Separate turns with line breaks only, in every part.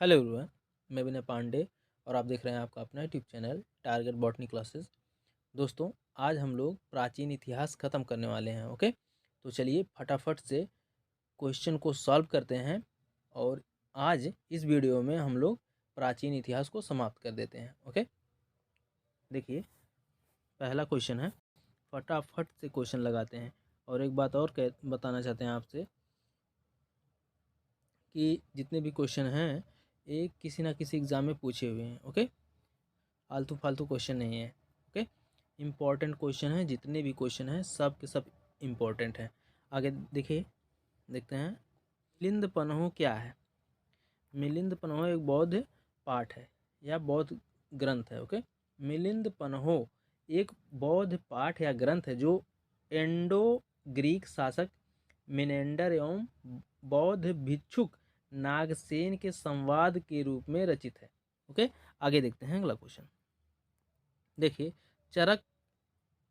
Hello everyone, मैं विनय पांडे और आप देख रहे हैं आपका अपना YouTube channel target botany classes. दोस्तों, आज हम लोग प्राचीन इतिहास ख़त्म करने वाले हैं। ओके, तो चलिए फटाफट से क्वेश्चन को सॉल्व करते हैं और आज इस वीडियो में हम लोग प्राचीन इतिहास को समाप्त कर देते हैं। ओके, देखिए पहला क्वेश्चन है, फटाफट से क्वेश्चन लगाते हैं। और एक बात और बताना चाहते हैं आपसे कि जितने भी क्वेश्चन हैं एक किसी ना किसी एग्ज़ाम में पूछे हुए हैं। ओके, आलतू फालतू क्वेश्चन नहीं है। ओके, इम्पॉर्टेंट क्वेश्चन है, जितने भी क्वेश्चन हैं सब के सब इम्पॉर्टेंट हैं। आगे देखिए, देखते हैं मिलिंद पन्हो क्या है। मिलिंद पन्हो एक बौद्ध पाठ है या बौद्ध ग्रंथ है। ओके, मिलिंद पन्हो एक बौद्ध पाठ या ग्रंथ है जो इंडो ग्रीक शासक मिनेंडर एवं बौद्ध भिक्षुक नागसेन के संवाद के रूप में रचित है। ओके, आगे देखते हैं अगला क्वेश्चन। देखिए, चरक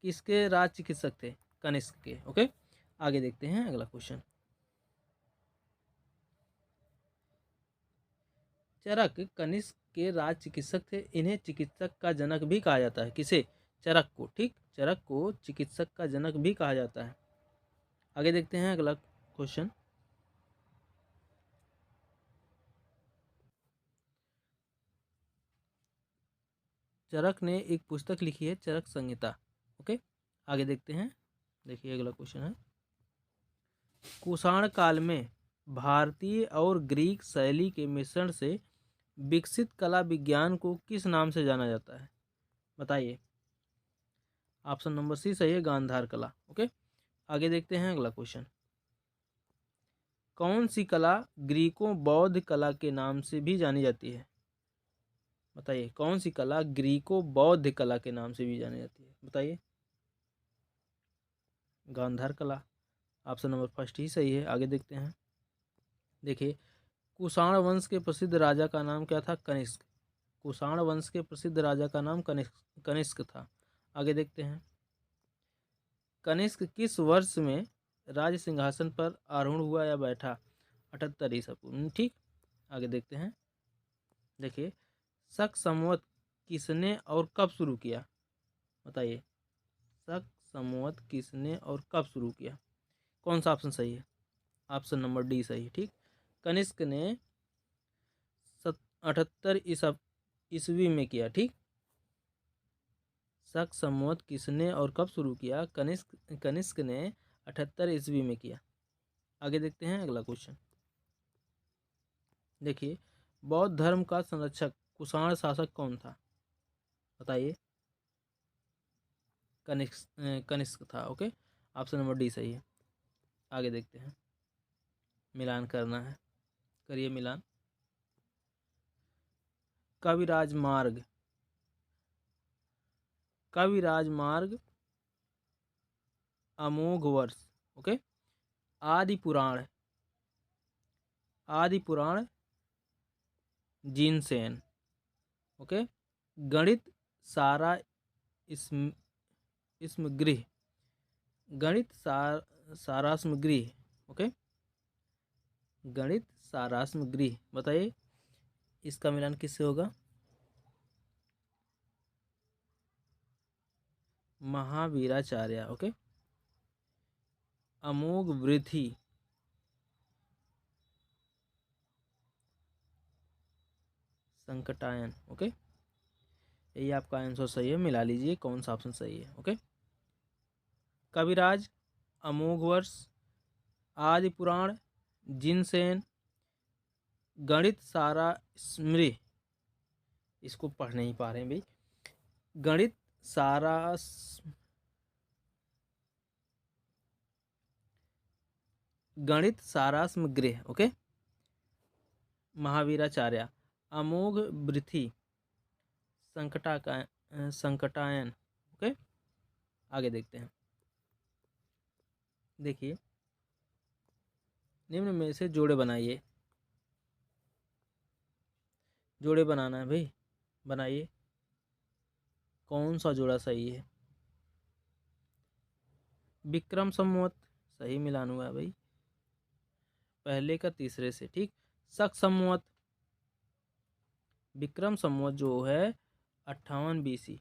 किसके राज चिकित्सक थे? कनिष्क के। ओके, आगे देखते हैं अगला क्वेश्चन। चरक कनिष्क के राज चिकित्सक थे। इन्हें चिकित्सक का जनक भी कहा जाता है। किसे? चरक को। ठीक, चरक को चिकित्सक का जनक भी कहा जाता है। आगे देखते हैं अगला क्वेश्चन। चरक ने एक पुस्तक लिखी है, चरक संहिता। ओके, आगे देखते हैं। देखिए अगला क्वेश्चन है, कुषाण काल में भारतीय और ग्रीक शैली के मिश्रण से विकसित कला विज्ञान को किस नाम से जाना जाता है? बताइए। ऑप्शन नंबर सी सही है, गांधार कला। ओके, आगे देखते हैं अगला क्वेश्चन। कौन सी कला ग्रीकों बौद्ध कला के नाम से भी जानी जाती है? बताइए, कौन सी कला ग्रीकों बौद्ध कला के नाम से भी जानी जाती है? बताइए। गांधार कला। ऑप्शन नंबर फर्स्ट ही सही है। आगे देखते हैं। देखिए, कुषाण वंश के प्रसिद्ध राजा का नाम क्या था? कनिष्क। कुषाण वंश के प्रसिद्ध राजा का नाम कनिष्क था। आगे देखते हैं। कनिष्क किस वर्ष में राज सिंहासन पर आरूढ़ हुआ या बैठा? 78 ईसा पूर्व। ठीक, आगे देखते हैं। देखिए, शक संवत किसने और कब शुरू किया? बताइए, शक संवत किसने और कब शुरू किया? कौन सा ऑप्शन सही है? ऑप्शन नंबर डी सही है। ठीक, कनिष्क ने 78 ईस्वी में किया। ठीक, शक संवत किसने और कब शुरू किया? कनिष्क ने 78 ईस्वी में किया। आगे देखते हैं अगला क्वेश्चन। देखिए, बौद्ध धर्म का संरक्षक कुषाण शासक कौन था? बताइए। कनिष्क था। ओके, ऑप्शन नंबर डी सही है। आगे देखते हैं, मिलान करना है, करिए मिलान। कविराज मार्ग, कविराज मार्ग, अमोघ वर्ष। ओके, आदि पुराण, आदि पुराण, जिनसेन। ओके, गणित सारा इसम इसमगृह, गणित सारास्मगृह। ओके, गणित सारास्मगृह। बताइए, इसका मिलान किससे होगा? महावीराचार्य। ओके, अमोघ वृद्धि, संकटायन। ओके, यही आपका आंसर सही है। मिला लीजिए कौन सा ऑप्शन सही है। ओके, कविराज, अमोघ वर्ष, आदि पुराण, जिनसेन, गणित सारा स्मृह। इसको पढ़ नहीं पा रहे हैं भाई। गणित सारा गणित सारास्मगृह। ओके, महावीराचार्य, अमोघ वृद्धि, संकटायन। ओके, आगे देखते हैं। देखिए, निम्न में से जोड़े बनाइए। जोड़े बनाना है भाई, बनाइए। कौन सा जोड़ा सही है? विक्रम संवत सही मिलान हुआ है भाई, पहले का तीसरे से। ठीक, शक संवत, विक्रम संवत जो है 58 BC,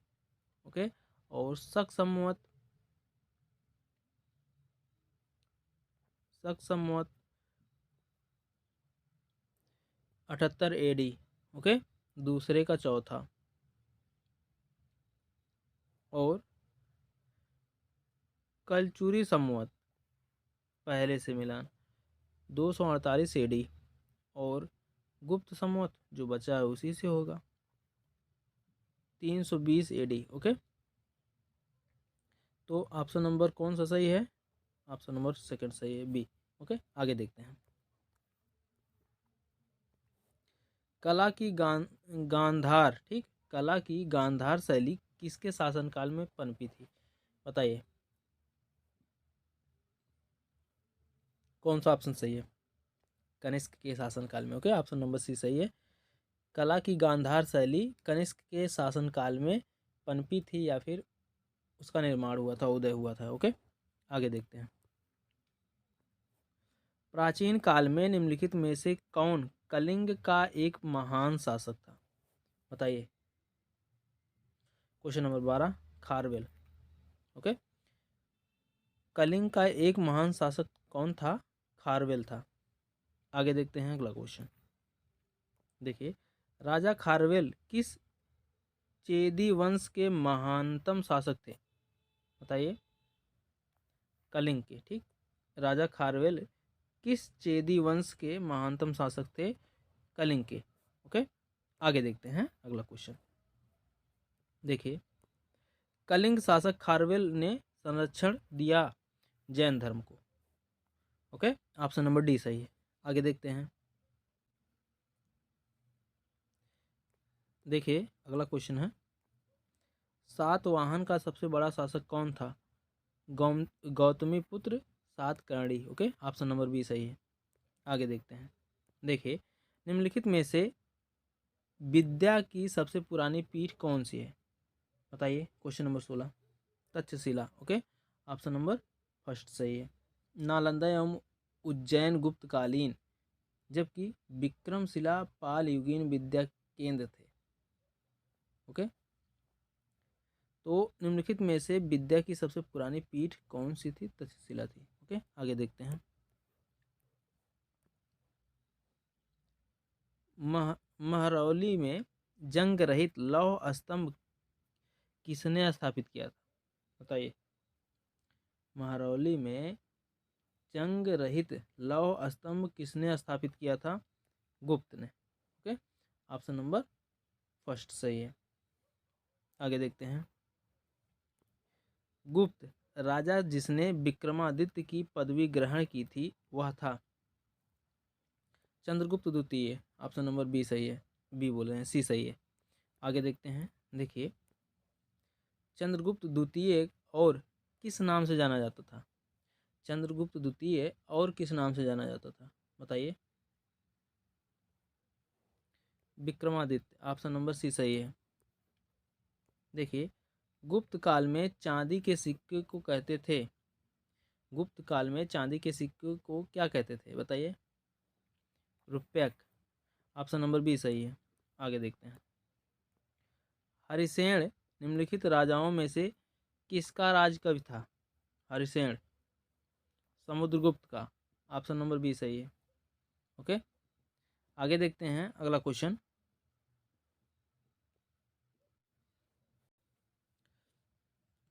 ओके। और शक संवत 78 AD, ओके, दूसरे का चौथा। और कलचुरी संवत पहले से मिलान 248 AD। और गुप्त संवत जो बचा है उसी से होगा 320 AD, ओके। तो ऑप्शन नंबर कौन सा सही है? ऑप्शन नंबर सेकंड सही है, बी, ओके। आगे देखते हैं। कला की गांधार, ठीक, कला की गांधार शैली किसके शासनकाल में पनपी थी? बताइए कौन सा ऑप्शन सही है? कनिष्क के शासनकाल में, ओके। ऑप्शन नंबर सी सही है। कला की गांधार शैली कनिष्क के शासनकाल में पनपी थी या फिर उसका निर्माण हुआ था, उदय हुआ था, ओके। आगे देखते हैं। प्राचीन काल में निम्नलिखित में से कौन कलिंग का एक महान शासक था? बताइए। Question number 12, Kharavela, okay. Kalinga का एक महान शासक कौन था? खारवेल था। आगे देखते हैं अगला क्वेश्चन। देखिए, राजा खारवेल किस चेदी वंश के महानतम शासक थे? बताइए। कलिंग के, ठीक। राजा खारवेल किस चेदी वंश के महानतम शासक थे? कलिंग के, ओके। आगे देखते हैं अगला क्वेश्चन। देखिए, कलिंग शासक खारवेल ने संरक्षण दिया जैन धर्म को, ओके। ऑप्शन नंबर डी सही है। आगे देखते हैं। देखिए अगला क्वेश्चन है, सातवाहन का सबसे बड़ा शासक कौन था? Gautamiputra Satakarni, okay. Option number B सही है। आगे देखते हैं। देखिए, निम्नलिखित में से विद्या की सबसे पुरानी पीठ कौन सी है? बताइए। Question number 16, Takshashila, okay. Option number first सही है। नालंदा एवं उज्जैन गुप्तकालीन, जबकि विक्रमशिला पाल युगीन विद्या केंद्र थे, ओके। तो निम्नलिखित में से विद्या की सबसे पुरानी पीठ कौन सी थी? तक्षशिला थी, ओके। आगे देखते हैं। महरौली में जंग रहित लौह स्तंभ किसने स्थापित किया था? बताइए। महरौली में जंग रहित लौह स्तंभ किसने स्थापित किया था? गुप्त ने, ओके। ऑप्शन नंबर फर्स्ट सही है। आगे देखते हैं। गुप्त राजा जिसने विक्रमादित्य की पदवी ग्रहण की थी वह था चंद्रगुप्त द्वितीय। ऑप्शन नंबर बी सही है, बी बोल रहे हैं, सी सही है। आगे देखते हैं। देखिए, चंद्रगुप्त द्वितीय और किस नाम से जाना जाता था? चंद्रगुप्त द्वितीय और किस नाम से जाना जाता था? बताइए। विक्रमादित्य। ऑप्शन नंबर सी सही है। देखिए, गुप्त काल में चांदी के सिक्के को कहते थे, गुप्त काल में चांदी के सिक्के को क्या कहते थे? बताइए। रुपयक। ऑप्शन नंबर बी सही है। आगे देखते हैं। हरिसेन निम्नलिखित राजाओं में से किसका राज कवि था? हरिसेन समुद्रगुप्त का। ऑप्शन नंबर बी सही है, ओके। आगे देखते हैं अगला क्वेश्चन।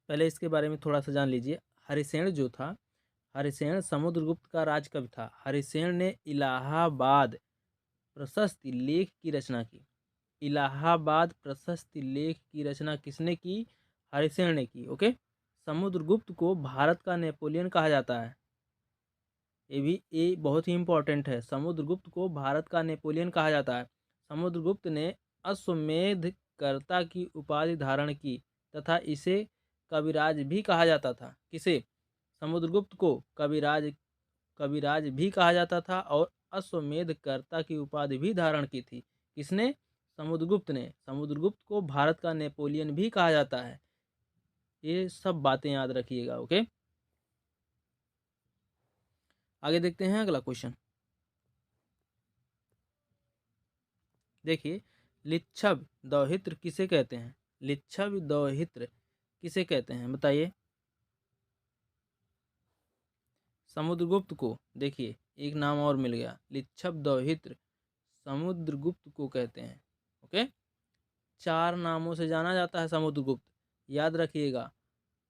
पहले इसके बारे में थोड़ा सा जान लीजिए। हरिसेन जो था, हरिसेन समुद्रगुप्त का राज कवि था। हरिसेन ने इलाहाबाद प्रशस्ति लेख की रचना की। इलाहाबाद प्रशस्ति लेख की रचना किसने की? हरिसेन ने की, ओके। समुद्रगुप्त को भारत का नेपोलियन कहा जाता है। ये बहुत ही इंपॉर्टेंट है। समुद्रगुप्त को भारत का नेपोलियन कहा जाता है। समुद्रगुप्त ने अश्वमेध कर्ता की उपाधि धारण की तथा इसे कविराज भी कहा जाता था। किसे? समुद्रगुप्त को कविराज कविराज भी कहा जाता था और अश्वमेध कर्ता की उपाधि भी धारण की थी। किसने? समुद्रगुप्त ने। समुद्रगुप्त को भारत का नेपोलियन भी कहा जाता है। ये सब बातें याद रखिएगा, ओके। आगे देखते हैं अगला क्वेश्चन। देखिए, लिच्छव दौहित्र किसे कहते हैं? लिच्छव दौहित्र किसे कहते हैं बताइए? समुद्रगुप्त को, देखिए एक नाम और मिल गया, लिच्छव दौहित्र समुद्रगुप्त को कहते हैं। ओके, 4 नामों से जाना जाता है समुद्रगुप्त, याद रखिएगा।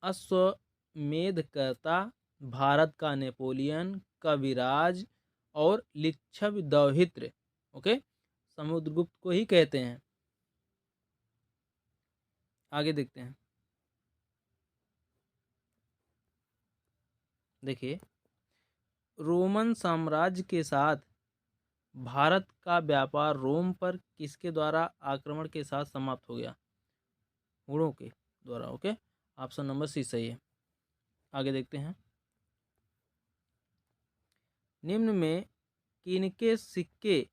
अश्वमेधकर्ता, भारत का नेपोलियन, कविराज और लिच्छव दौहित्र। ओके, समुद्रगुप्त को ही कहते हैं। आगे देखते हैं। देखिए, रोमन साम्राज्य के साथ भारत का व्यापार रोम पर किसके द्वारा आक्रमण के साथ समाप्त हो गया? हुणों के द्वारा। ओके, ऑप्शन नंबर सी सही है। आगे देखते हैं। निम्न में किनके सिक्के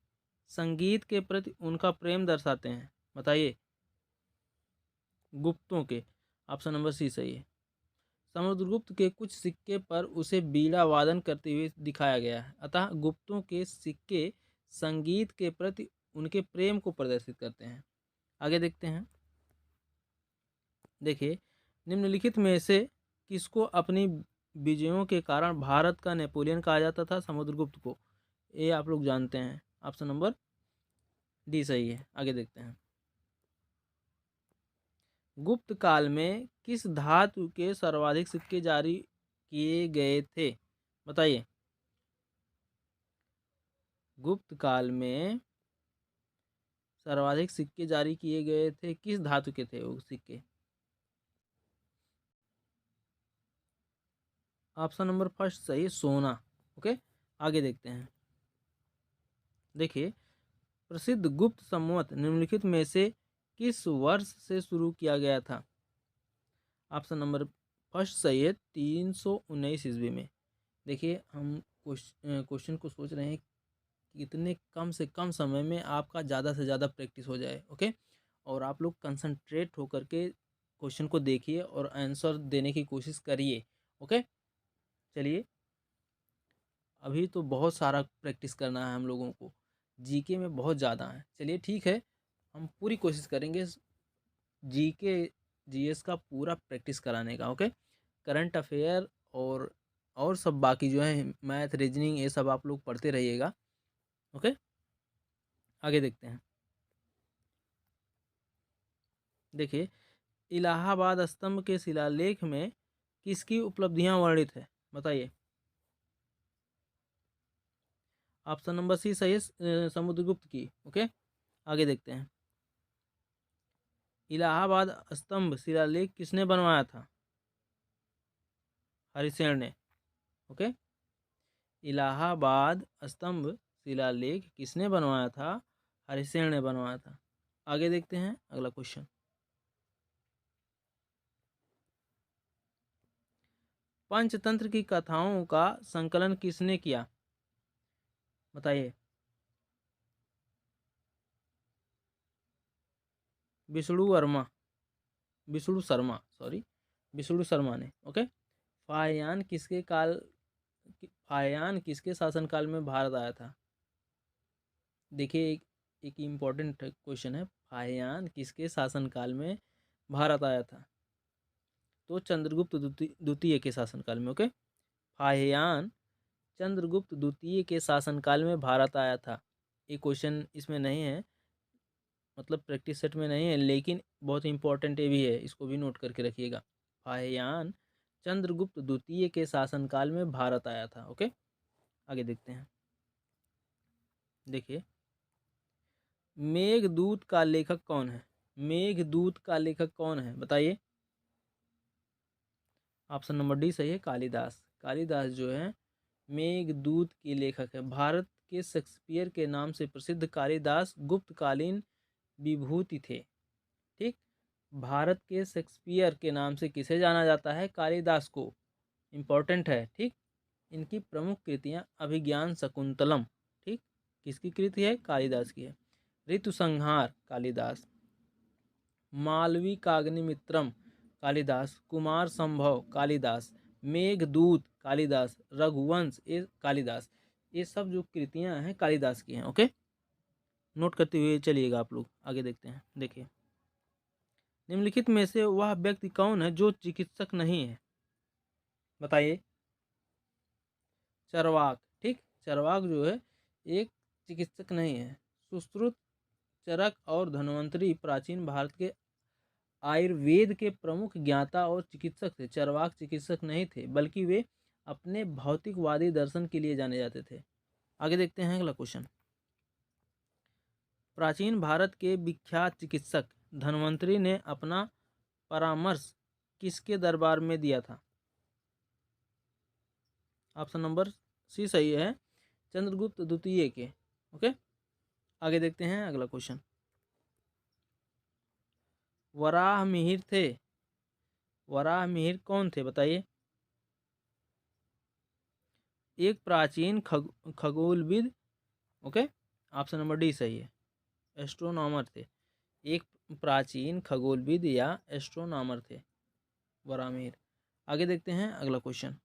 संगीत के प्रति उनका प्रेम दर्शाते हैं? बताइए। गुप्तों के, ऑप्शन नंबर सी सही है। समुद्रगुप्त के कुछ सिक्के पर उसे बीड़ा वादन करते हुए दिखाया गया है, अतः गुप्तों के सिक्के संगीत के प्रति उनके प्रेम को प्रदर्शित करते हैं। आगे देखते हैं। देखिए, निम्नलिखित में से किसको अपनी विजयों के कारण भारत का नेपोलियन कहा जाता था? समुद्रगुप्त को। ये आप लोग जानते हैं, ऑप्शन नंबर डी सही है। आगे देखते हैं। गुप्त काल में किस धातु के सर्वाधिक सिक्के जारी किए गए थे? बताइए। गुप्त काल में सर्वाधिक सिक्के जारी किए गए थे, किस धातु के थे वो सिक्के? ऑप्शन नंबर फर्स्ट सही है, सोना। ओके, आगे देखते हैं। देखिए, प्रसिद्ध गुप्त संवत निम्नलिखित में से किस वर्ष से शुरू किया गया था? ऑप्शन नंबर फर्स्ट सही है, 319 ईस्वी में। देखिए, हम क्वेश्चन को सोच रहे हैं कि इतने कम से कम समय में आपका ज़्यादा से ज़्यादा प्रैक्टिस हो जाए। ओके, और आप लोग कंसंट्रेट होकर के क्वेश्चन को देखिए और आंसर देने की कोशिश करिए। ओके, चलिए, अभी तो बहुत सारा प्रैक्टिस करना है हम लोगों को, जीके में बहुत ज़्यादा है। चलिए ठीक है, हम पूरी कोशिश करेंगे जीके जीएस का पूरा प्रैक्टिस कराने का। ओके, करंट अफेयर और सब बाकी जो है मैथ रीजनिंग ये सब आप लोग पढ़ते रहिएगा। ओके, आगे देखते हैं। देखिए, इलाहाबाद स्तंभ के शिलालेख में किसकी उपलब्धियां वर्णित है? बताइए। ऑप्शन नंबर सी सही है, समुद्रगुप्त की। ओके, आगे देखते हैं। इलाहाबाद स्तंभ शिलालेख किसने बनवाया था? हरिसेन ने। ओके, इलाहाबाद स्तंभ शिलालेख किसने बनवाया था? हरिसेन ने बनवाया था। आगे देखते हैं अगला क्वेश्चन। पंचतंत्र की कथाओं का संकलन किसने किया? बताइए। विष्णु शर्मा ने। ओके, फाहियान किसके काल फाहियान किसके शासनकाल में भारत आया था? देखिए, एक इम्पोर्टेंट क्वेश्चन है, फाहियान किसके शासनकाल में भारत आया था? तो चंद्रगुप्त द्वितीय के शासनकाल में। ओके, फाहियान चंद्रगुप्त द्वितीय के शासनकाल में भारत आया था। ये क्वेश्चन इसमें नहीं है, मतलब प्रैक्टिस सेट में नहीं है, लेकिन बहुत इंपॉर्टेंट ये भी है, इसको भी नोट करके रखिएगा। फाहियान चंद्रगुप्त द्वितीय के शासनकाल में भारत आया था। ओके, आगे देखते हैं। देखिए, मेघदूत का लेखक कौन है? मेघदूत का लेखक कौन है बताइए। ऑप्शन नंबर डी सही है, कालिदास। कालिदास जो है मेघदूत के लेखक है। भारत के शेक्सपियर के नाम से प्रसिद्ध कालिदास गुप्तकालीन विभूति थे। ठीक, भारत के शेक्सपियर के नाम से किसे जाना जाता है? कालिदास को। इम्पोर्टेंट है। ठीक, इनकी प्रमुख कृतियाँ अभिज्ञान शकुंतलम। ठीक, किसकी कृति है? कालिदास की है। ऋतु संहार कालिदास, मालवी काग्निमित्रम कालिदास, कुमार संभव कालिदास, मेघदूत कालिदास, रघुवंश ये कालिदास। ये सब जो कृतियां हैं कालिदास की हैं। ओके, नोट करते हुए चलिएगा आप लोग। आगे देखते हैं। देखिए, निम्नलिखित में से वह व्यक्ति कौन है जो चिकित्सक नहीं है? बताइए। चरवाक। ठीक, चरवाक जो है एक चिकित्सक नहीं है। सुश्रुत, चरक और धन्वंतरी प्राचीन भारत के आयुर्वेद के प्रमुख ज्ञाता और चिकित्सक थे। चरवाक चिकित्सक नहीं थे, बल्कि वे अपने भौतिकवादी दर्शन के लिए जाने जाते थे। आगे देखते हैं अगला क्वेश्चन। प्राचीन भारत के विख्यात चिकित्सक धन्वंतरी ने अपना परामर्श किसके दरबार में दिया था? ऑप्शन नंबर सी सही है, चंद्रगुप्त द्वितीय के। ओके, आगे देखते हैं अगला क्वेश्चन। वराह मिहिर थे, वराह मिहिर कौन थे? बताइए। एक प्राचीन खगोलविद। ओके, ऑप्शन नंबर डी सही है, एस्ट्रोनॉमर थे। एक प्राचीन खगोलविद या एस्ट्रोनॉमर थे वराह मिहिर। आगे देखते हैं अगला क्वेश्चन।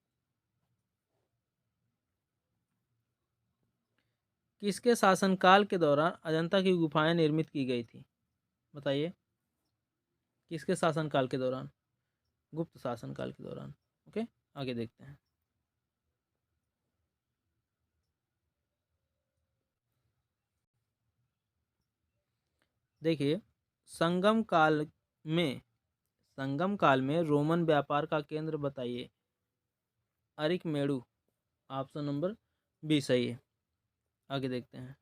किसके शासनकाल के दौरान अजंता की गुफाएं निर्मित की गई थी? बताइए। किसके शासनकाल के दौरान? गुप्त शासनकाल के दौरान। ओके, आगे देखते हैं। देखिए, संगम काल में संगम काल में रोमन व्यापार का केंद्र बताइए। अरिकमेडु। ऑप्शन नंबर बी सही है। आगे देखते हैं।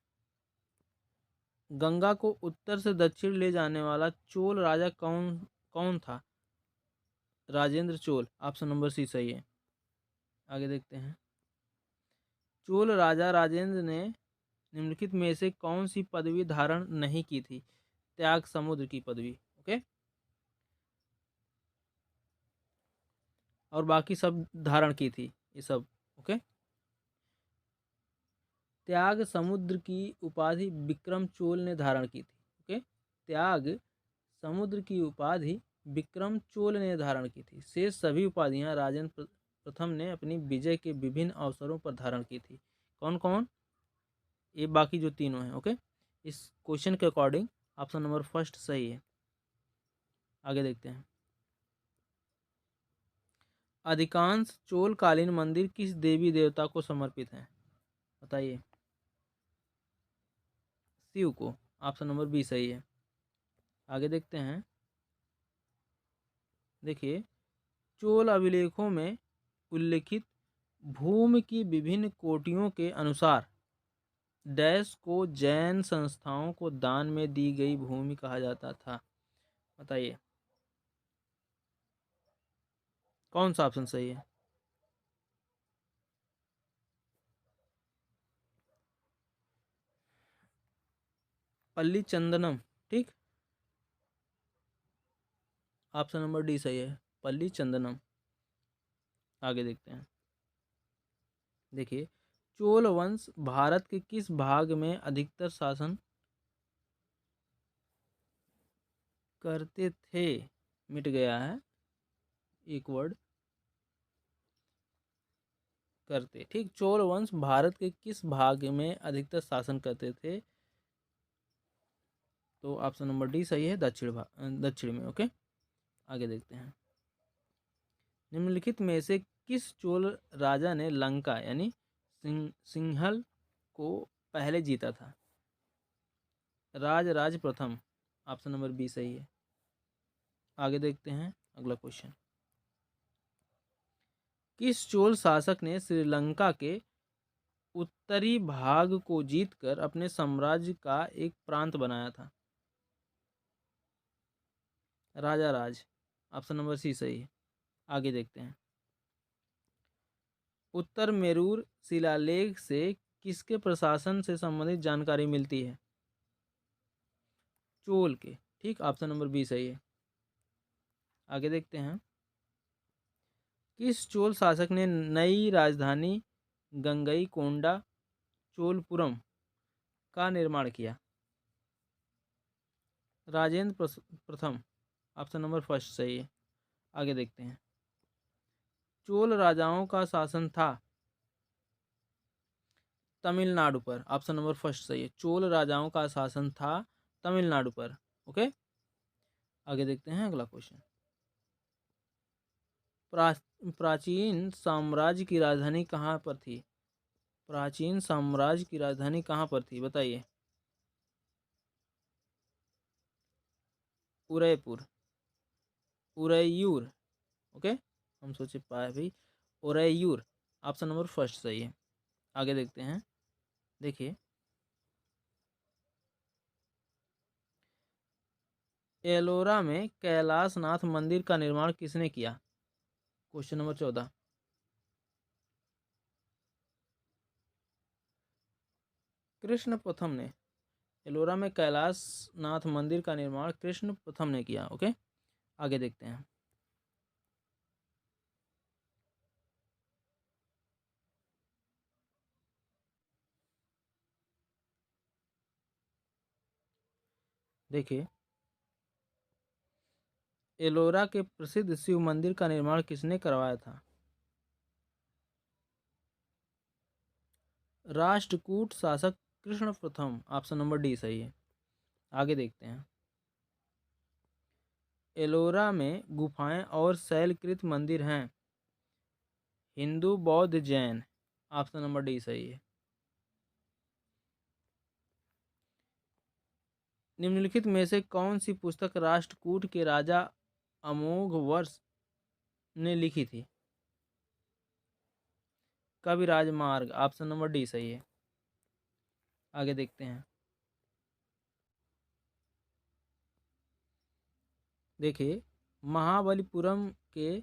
गंगा को उत्तर से दक्षिण ले जाने वाला चोल राजा कौन कौन था? Rajendra Chola. Option number C सही है। आगे देखते हैं। चोल राजा राजेंद्र ने निम्नलिखित में से कौन सी पदवी धारण नहीं की थी? त्याग समुद्र की पदवी। ओके, और बाकी सब धारण की थी ये सब। ओके, त्याग समुद्र की उपाधि विक्रम चोल ने धारण की थी। ओके, त्याग समुद्र की उपाधि विक्रम चोल ने धारण की थी। शेष सभी उपाधियां राजेंद्र प्रथम ने अपनी विजय के विभिन्न अवसरों पर धारण की थी। कौन कौन? ये बाकी जो तीनों हैं। ओके, इस क्वेश्चन के अकॉर्डिंग ऑप्शन नंबर फर्स्ट सही है। आगे देखते हैं। अधिकांश चोलकालीन मंदिर किस देवी देवता को समर्पित हैं? बताइए। शिव को। ऑप्शन नंबर बी सही है। आगे देखते हैं। देखिए, चोल अभिलेखों में उल्लिखित भूमि की विभिन्न कोटियों के अनुसार डैश को जैन संस्थाओं को दान में दी गई भूमि कहा जाता था। बताइए, कौन सा ऑप्शन सही है? पल्ली चंदनम। ठीक, ऑप्शन नंबर डी सही है, पल्ली चंदनम। आगे देखते हैं। देखिए, चोल वंश भारत के किस भाग में अधिकतर शासन करते थे? मिट गया है एक वर्ड, करते। ठीक, चोल वंश भारत के किस भाग में अधिकतर शासन करते थे? तो ऑप्शन नंबर डी सही है, दक्षिण में। ओके, आगे देखते हैं। निम्नलिखित में से किस चोल राजा ने लंका यानी सिंहल को पहले जीता था? राज प्रथम। ऑप्शन नंबर बी सही है। आगे देखते हैं अगला क्वेश्चन। किस चोल शासक ने श्रीलंका के उत्तरी भाग को जीतकर अपने साम्राज्य का एक प्रांत बनाया था? राजा राज। ऑप्शन नंबर सी सही है। आगे देखते हैं। उत्तर मेरूर शिलालेख से किसके प्रशासन से संबंधित जानकारी मिलती है? चोल के। ठीक, ऑप्शन नंबर बी सही है। आगे देखते हैं। किस चोल शासक ने नई राजधानी गंगईकोंडा चोलपुरम का निर्माण किया? राजेंद्र प्रथम। ऑप्शन नंबर फर्स्ट सही है। आगे देखते हैं। चोल राजाओं का शासन था तमिलनाडु पर। ऑप्शन नंबर फर्स्ट सही है। चोल राजाओं का शासन था तमिलनाडु पर। ओके, आगे देखते हैं अगला क्वेश्चन। प्राचीन साम्राज्य की राजधानी कहाँ पर थी? प्राचीन साम्राज्य की राजधानी कहाँ पर थी बताइए। उदयपुर, उरैयूर। ओके, हम सोचे पाए भाई उरैयूर। ऑप्शन नंबर फर्स्ट सही है। आगे देखते हैं। देखिए, एलोरा में कैलाश नाथ मंदिर का निर्माण किसने किया? Question number 14। कृष्ण प्रथम ने। एलोरा में कैलाश नाथ मंदिर का निर्माण कृष्ण प्रथम ने किया। ओके, आगे देखते हैं। देखिए, एलोरा के प्रसिद्ध शिव मंदिर का निर्माण किसने करवाया था? राष्ट्रकूट शासक कृष्ण प्रथम। ऑप्शन नंबर डी सही है। आगे देखते हैं। एलोरा में गुफाएं और शैलकृत मंदिर हैं। हिंदू, बौद्ध, जैन। ऑप्शन नंबर डी सही है। निम्नलिखित में से कौन सी पुस्तक राष्ट्रकूट के राजा अमोघवर्ष ने लिखी थी? कविराज मार्ग। ऑप्शन नंबर डी सही है। आगे देखते हैं। देखिए, महाबलीपुरम के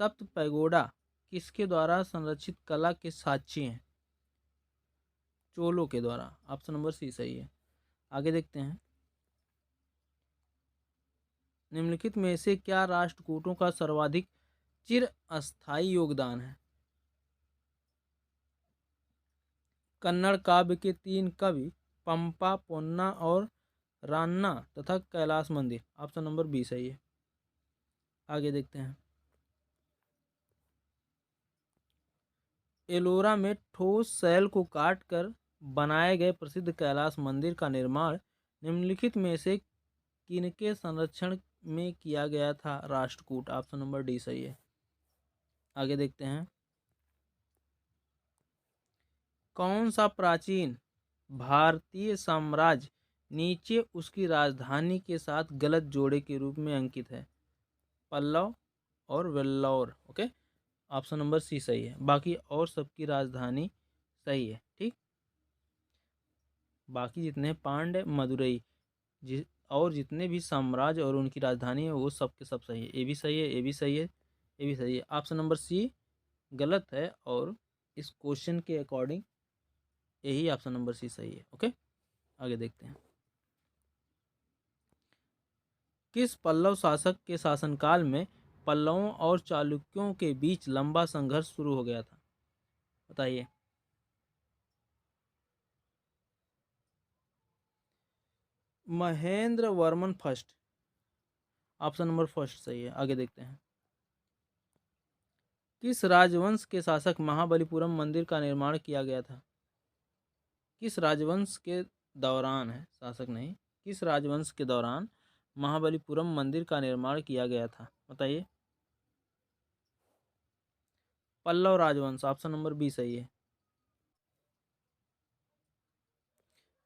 सप्त पैगोडा किसके द्वारा संरक्षित कला के साक्षी हैं? चोलों के द्वारा। ऑप्शन नंबर सी सही है। आगे देखते हैं। निम्नलिखित में से क्या राष्ट्रकूटों का सर्वाधिक चिर अस्थायी योगदान है? कन्नड़ काव्य के 3 कवि पंपा, पोन्ना और रान्ना तथा कैलाश मंदिर। ऑप्शन नंबर बी सही है। आगे देखते हैं। एलोरा में ठोस शैल को काटकर बनाए गए प्रसिद्ध कैलाश मंदिर का निर्माण निम्नलिखित में से किनके संरक्षण में किया गया था? राष्ट्रकूट। ऑप्शन नंबर डी सही है। आगे देखते हैं। कौन सा प्राचीन भारतीय साम्राज्य नीचे उसकी राजधानी के साथ गलत जोड़े के रूप में अंकित है? पल्लव और Vellore. Okay, option number C सही है। बाकी और सबकी राजधानी सही है। ठीक, बाकी जितने पांड्य, मदुरई और जितने भी साम्राज्य और उनकी राजधानी है वो सब के सब सही है। ए भी सही है, ए भी सही है, ए भी सही है। ऑप्शन नंबर सी गलत है और इस क्वेश्चन के अकॉर्डिंग यही ऑप्शन नंबर सी सही है। ओके, आगे देखते हैं। किस पल्लव शासक के शासनकाल में पल्लवों और चालुक्यों के बीच लंबा संघर्ष शुरू हो गया था? बताइए। Mahendra Varman first. Option number first सही है। आगे देखते हैं। किस राजवंश के शासक महाबलीपुरम मंदिर का निर्माण किया गया था? किस राजवंश के दौरान है, शासक नहीं, किस राजवंश के दौरान महाबलीपुरम मंदिर का निर्माण किया गया था? बताइए। पल्लव राजवंश। ऑप्शन नंबर बी सही है।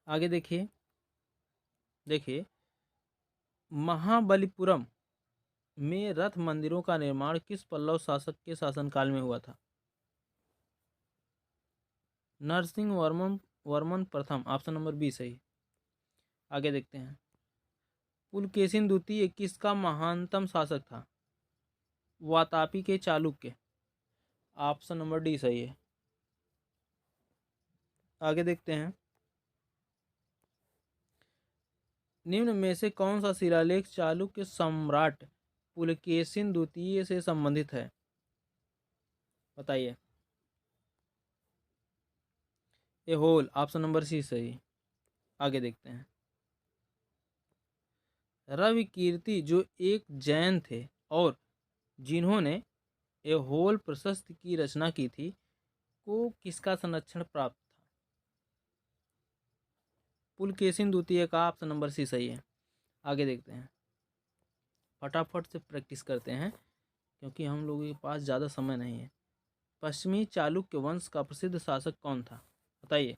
आगे देखिए। देखिए, महाबलीपुरम में रथ मंदिरों का निर्माण किस पल्लव शासक के शासनकाल में हुआ था? नरसिंह वर्मन वर्मन प्रथम। ऑप्शन नंबर बी सही। आगे देखते हैं। पुलकेशिन द्वितीय किसका महानतम शासक था? वातापी के चालुक्य। ऑप्शन नंबर डी सही है। आगे देखते हैं। निम्न में से कौन सा शिलालेख चालुक्य सम्राट पुलकेशिन द्वितीय से संबंधित है? बताइए। एहोल। ऑप्शन नंबर सी सही। आगे देखते हैं। रवि कीर्ति जो एक जैन थे और जिन्होंने एहोल प्रशस्ति की रचना की थी, को किसका संरक्षण प्राप्त था? पुलकेशिन द्वितीय का ऑप्शन नंबर सी सही है। आगे देखते हैं, फटाफट से प्रैक्टिस करते हैं क्योंकि हम लोगों के पास ज़्यादा समय नहीं है। पश्चिमी चालुक्य वंश का प्रसिद्ध शासक कौन था, बताइए।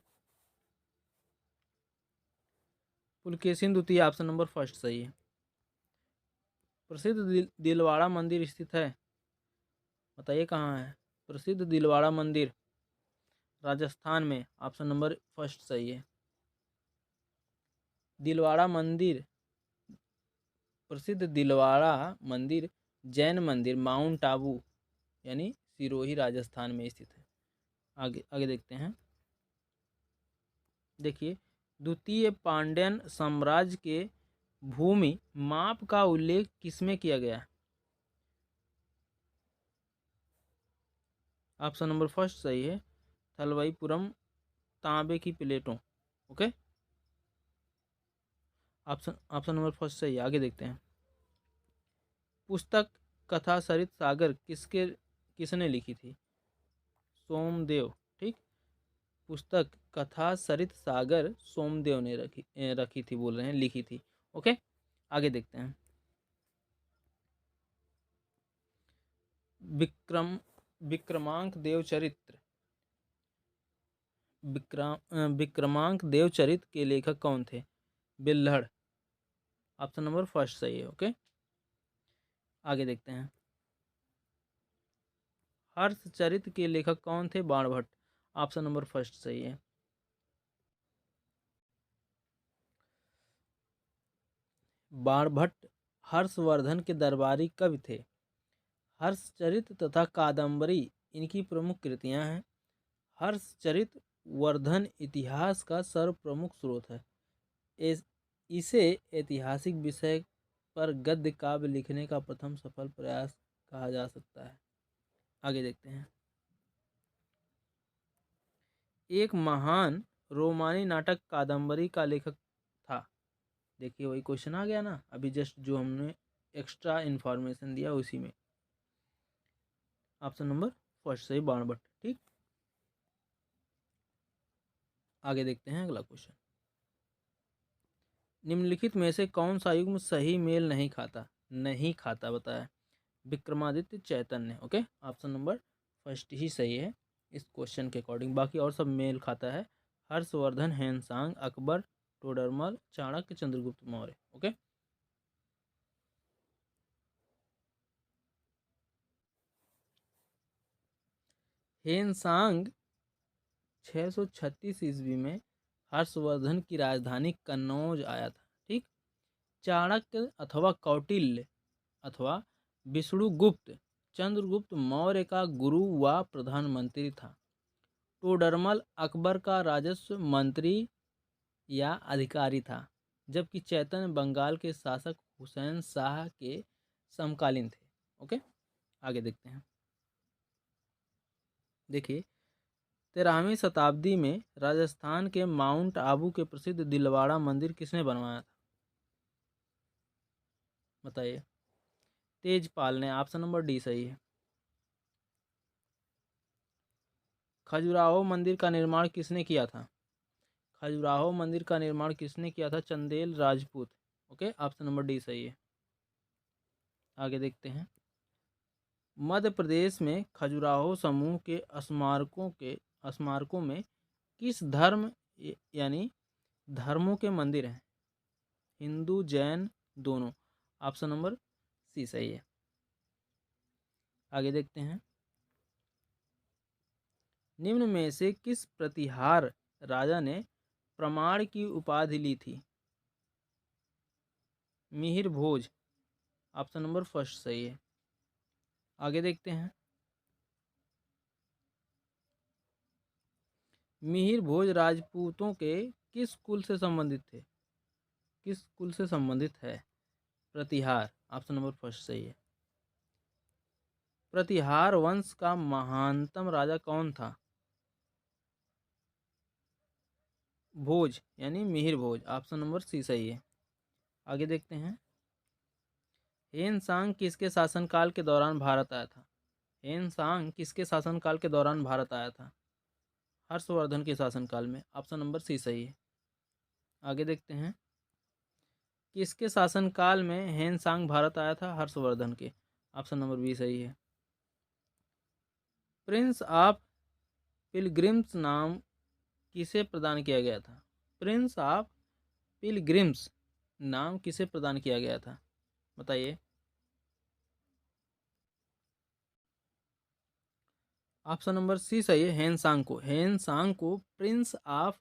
पुलकेशिन द्वितीय ऑप्शन नंबर फर्स्ट सही है। प्रसिद्ध दिलवाड़ा मंदिर स्थित है, बताइए कहाँ है। प्रसिद्ध दिलवाड़ा मंदिर राजस्थान में, ऑप्शन नंबर फर्स्ट सही है। दिलवाड़ा मंदिर, प्रसिद्ध दिलवाड़ा मंदिर जैन मंदिर माउंट आबू यानी सिरोही राजस्थान में स्थित है। आगे आगे देखते हैं। देखिए, द्वितीय पांड्यन साम्राज्य के भूमि माप का उल्लेख किसमें किया गया है, ऑप्शन नंबर फर्स्ट सही है। थलवाईपुरम तांबे की प्लेटों, ओके, ऑप्शन नंबर फर्स्ट सही है। आगे देखते हैं। पुस्तक कथा सरित सागर किसने लिखी थी, सोमदेव, ठीक। पुस्तक कथा सरित सागर सोमदेव ने रखी थी, बोल रहे हैं लिखी थी, ओके। आगे देखते हैं। विक्रमांक देवचरित्र विक्रमांक देवचरित्र के लेखक कौन थे, बिल्हड़, ऑप्शन नंबर फर्स्ट सही है, ओके। आगे देखते हैं। हर्षचरित के लेखक कौन थे, बाणभट्ट, ऑप्शन नंबर फर्स्ट सही है। बाणभट्ट हर्षवर्धन के दरबारी कवि थे। हर्षचरित तथा कादंबरी इनकी प्रमुख कृतियां हैं। हर्षचरित वर्धन इतिहास का सर्वप्रमुख स्रोत है। इसे ऐतिहासिक विषय पर गद्य काव्य लिखने का प्रथम सफल प्रयास कहा जा सकता है। आगे देखते हैं। एक महान रोमानी नाटक कादंबरी का लेखक था, देखिए वही क्वेश्चन आ गया ना अभी जस्ट जो हमने एक्स्ट्रा इन्फॉर्मेशन दिया उसी में, ऑप्शन नंबर फर्स्ट सही, बाणभट्ट, ठीक। आगे देखते हैं अगला क्वेश्चन। निम्नलिखित में से कौन सा युग्म सही मेल नहीं खाता बताया, विक्रमादित्य चैतन्य, ओके, ऑप्शन नंबर फर्स्ट ही सही है इस क्वेश्चन के अकॉर्डिंग। बाकी और सब मेल खाता है। Harshvardhan, Hiuen Tsang, Akbar, Todarmal, Chanakya, Chandragupta Maurya, okay. Hiuen Tsang 636 ईस्वी में हर्षवर्धन की राजधानी कन्नौज आया था, ठीक। चाणक्य अथवा कौटिल्य अथवा विष्णुगुप्त चंद्रगुप्त मौर्य का गुरु व प्रधानमंत्री था। टोडरमल अकबर का राजस्व मंत्री या अधिकारी था, जबकि चैतन्य बंगाल के शासक हुसैन शाह के समकालीन थे, ओके। आगे देखते हैं। देखिए, 13वीं शताब्दी में राजस्थान के माउंट आबू के प्रसिद्ध दिलवाड़ा मंदिर किसने बनवाया था, बताइए। तेजपाल ने, ऑप्शन नंबर डी सही है। खजुराहो मंदिर का निर्माण किसने किया था, खजुराहो मंदिर का निर्माण किसने किया था, Chandel Rajput, okay, option number D सही है। आगे देखते हैं। मध्य प्रदेश में खजुराहो समूह के स्मारकों में किस धर्म यानी धर्मों के मंदिर हैं, हिंदू जैन दोनों, ऑप्शन नंबर सी सही है। आगे देखते हैं। निम्न में से किस प्रतिहार राजा ने प्रमाण की उपाधि ली थी, मिहिर भोज, ऑप्शन नंबर फर्स्ट सही है। आगे देखते हैं। मिहिर भोज राजपूतों के किस कुल से संबंधित थे, किस कुल से संबंधित है, प्रतिहार, ऑप्शन नंबर फर्स्ट सही है। प्रतिहार वंश का महानतम राजा कौन था, भोज यानी मिहिर भोज, ऑप्शन नंबर सी सही है। आगे देखते हैं। हेनसांग किसके शासनकाल के दौरान भारत आया था, हेनसांग किसके शासनकाल के दौरान भारत आया था, हर्षवर्धन के शासनकाल में, ऑप्शन नंबर सी सही है। आगे देखते हैं, किसके शासनकाल में हेनसांग भारत आया था? हर्षवर्धन के। ऑप्शन नंबर बी सही है। प्रिंस ऑफ पिलग्रिम्स नाम किसे प्रदान किया गया था? प्रिंस ऑफ पिलग्रिम्स नाम किसे प्रदान किया गया था? बताइए। ऑप्शन नंबर सी सही है, हेनसांग को। हेनसांग को प्रिंस ऑफ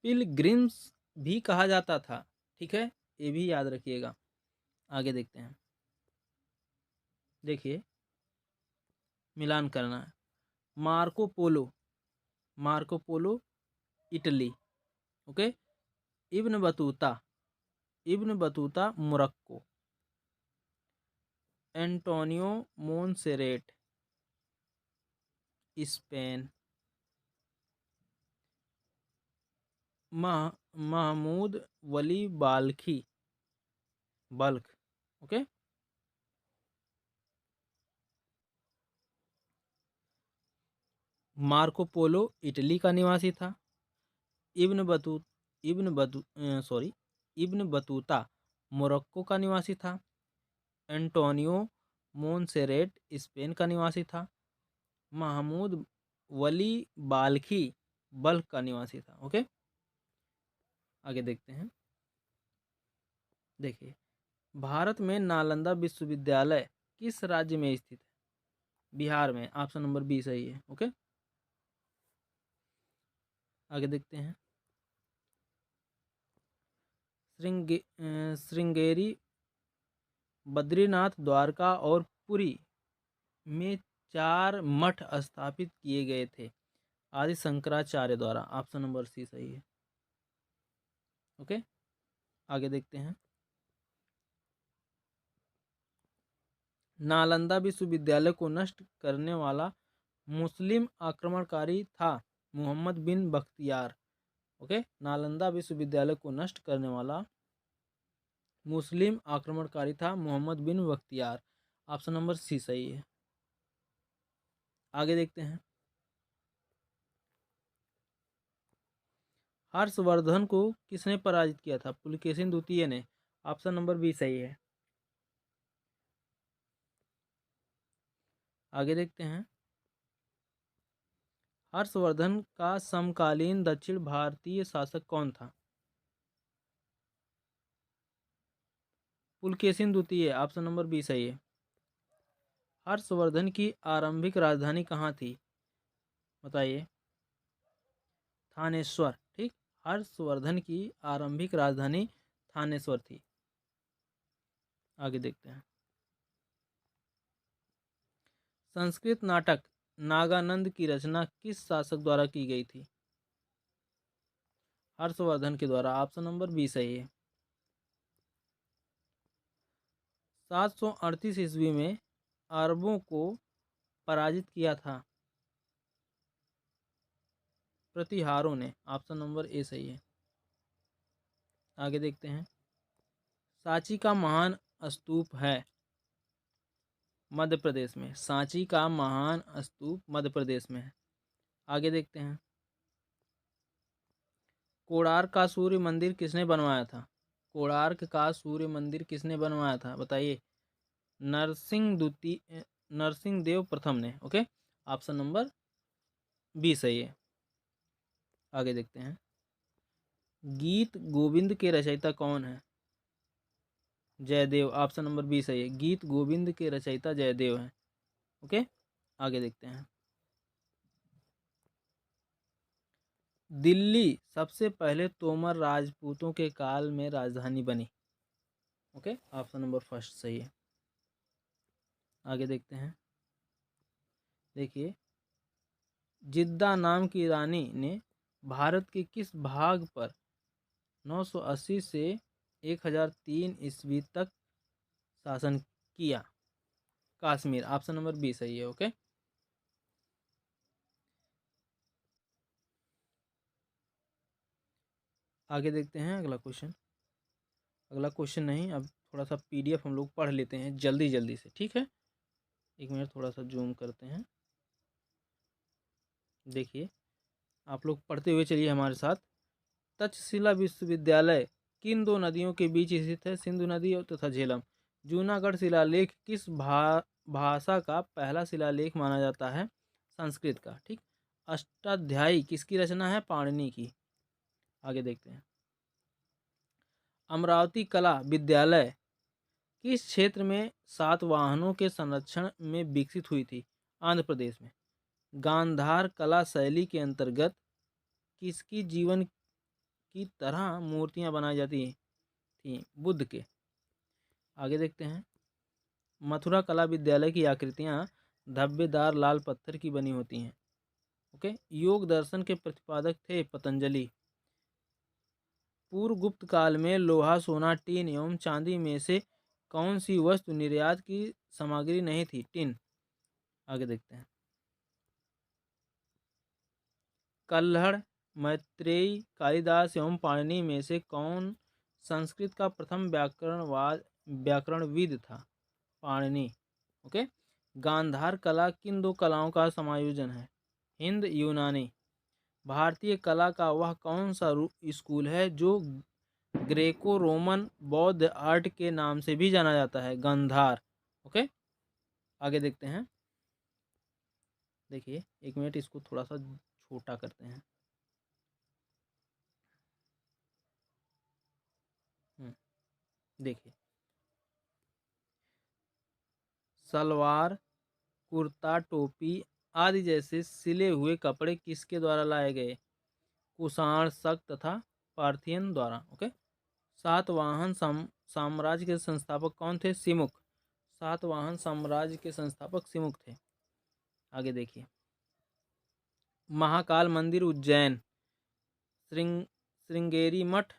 पिलग्रिम्स भी कहा जाता था। ठीक है, ये भी याद रखिएगा। आगे देखते हैं, देखिए मिलान करना है। Marco Polo, Marco Polo Italy, okay. Ibn Battuta, Ibn Battuta Morocco. Antonio Monserrate Spain. Mahmud Wali Balkhi Balkh, okay. Marco Polo Italy का निवासी था। इब्न बतू इब्न बतू सॉरी इब्न बतूता मोरक्को का निवासी था। एंटोनियो मोनसेरेट स्पेन का निवासी था। महमूद वली बाल्खी बल्ख का निवासी था, ओके। आगे देखते हैं, देखिए भारत में नालंदा विश्वविद्यालय किस राज्य में स्थित है? बिहार में। ऑप्शन नंबर बी सही है, ओके। आगे देखते हैं, श्रृंगेरी, बद्रीनाथ, द्वारका और पुरी में 4 मठ स्थापित किए गए थे आदि शंकराचार्य द्वारा। ऑप्शन नंबर सी सही है, ओके। आगे देखते हैं, नालंदा विश्वविद्यालय को नष्ट करने वाला मुस्लिम आक्रमणकारी था मोहम्मद बिन बख्तियार, ओके। नालंदा विश्वविद्यालय को नष्ट करने वाला मुस्लिम आक्रमणकारी था मोहम्मद बिन बख्तियार। ऑप्शन नंबर सी सही है। आगे देखते हैं, हर्षवर्धन को किसने पराजित किया था? पुलकेशिन द्वितीय ने। ऑप्शन नंबर बी सही है। आगे देखते हैं, हर्षवर्धन का समकालीन दक्षिण भारतीय शासक कौन था? पुलकेशिन द्वितीय। ऑप्शन नंबर बी सही है। हर्षवर्धन की आरंभिक राजधानी कहाँ थी? बताइए। थानेश्वर, ठीक। हर्षवर्धन की आरंभिक राजधानी थानेश्वर थी। आगे देखते हैं, संस्कृत नाटक नागानंद की रचना किस शासक द्वारा की गई थी? हर्षवर्धन के द्वारा। ऑप्शन नंबर बी सही है। 738 ईस्वी में अरबों को पराजित किया था प्रतिहारों ने। ऑप्शन नंबर ए सही है। आगे देखते हैं, सांची का महान स्तूप है मध्य प्रदेश में। सांची का महान स्तूप मध्य प्रदेश में है। आगे देखते हैं, कोणार्क का सूर्य मंदिर किसने बनवाया था? कोणार्क का सूर्य मंदिर किसने बनवाया था? बताइए। नरसिंह देव प्रथम ने, ओके। ऑप्शन नंबर बी सही है। आगे देखते हैं, गीत गोविंद के रचयिता कौन है? जयदेव। ऑप्शन नंबर बी सही है। गीत गोविंद के रचयिता जयदेव हैं, ओके। आगे देखते हैं, दिल्ली सबसे पहले तोमर राजपूतों के काल में राजधानी बनी, ओके। ऑप्शन नंबर फर्स्ट सही है। आगे देखते हैं, देखिए जिद्दा नाम की रानी ने भारत के किस भाग पर 980 से 1003 ईस्वी तक शासन किया? कश्मीर। ऑप्शन नंबर बी सही है, ओके। आगे देखते हैं अगला क्वेश्चन। अगला क्वेश्चन नहीं, अब थोड़ा सा पीडीएफ हम लोग पढ़ लेते हैं जल्दी जल्दी से, ठीक है। एक मिनट, थोड़ा सा जूम करते हैं। देखिए आप लोग पढ़ते हुए चलिए हमारे साथ। तक्षशिला विश्वविद्यालय किन दो नदियों के बीच स्थित है? सिंधु नदी तथा झेलम। जूनागढ़ शिलालेख किस भाषा का पहला शिलालेख माना जाता है? संस्कृत का। ठीक। अष्टाध्यायी किसकी रचना है? पाणिनि की। आगे देखते हैं। अमरावती कला विद्यालय किस क्षेत्र में सातवाहनों के संरक्षण में विकसित हुई थी? आंध्र प्रदेश में। गांधार कला शैली के अंतर्गत किसकी जीवन की तरह मूर्तियां बनाई जाती थी? बुद्ध के। आगे देखते हैं। मथुरा कला विद्यालय की आकृतियां धब्बेदार लाल पत्थर की बनी होती हैं। ओके। योग दर्शन के प्रतिपादक थे पतंजलि। पूर्व गुप्त काल में लोहा, सोना, टीन एवं चांदी में से कौन सी वस्तु निर्यात की सामग्री नहीं थी? टीन। आगे देखते हैं। कल्हड़, मैत्रेयी, कालिदास एवं पाणिनि में से कौन संस्कृत का प्रथम व्याकरणविद था? पाणिनि। ओके। गांधार कला किन दो कलाओं का समायोजन है? हिंद यूनानी। भारतीय कला का वह कौन सा स्कूल है जो ग्रेको रोमन बौद्ध आर्ट के नाम से भी जाना जाता है? गांधार। ओके। आगे देखते हैं। देखिए 1 मिनट, इसको थोड़ा सा छोटा करते हैं। देखिए, सलवार, कुर्ता, टोपी आदि जैसे सिले हुए कपड़े किसके द्वारा लाए गए? कुषाण, शक तथा पार्थियन द्वारा। ओके। सातवाहन साम्राज्य के संस्थापक कौन थे? सिमुक। सातवाहन साम्राज्य के संस्थापक सिमुक थे। आगे देखिए। महाकाल मंदिर उज्जैन, श्रृंगेरी मठ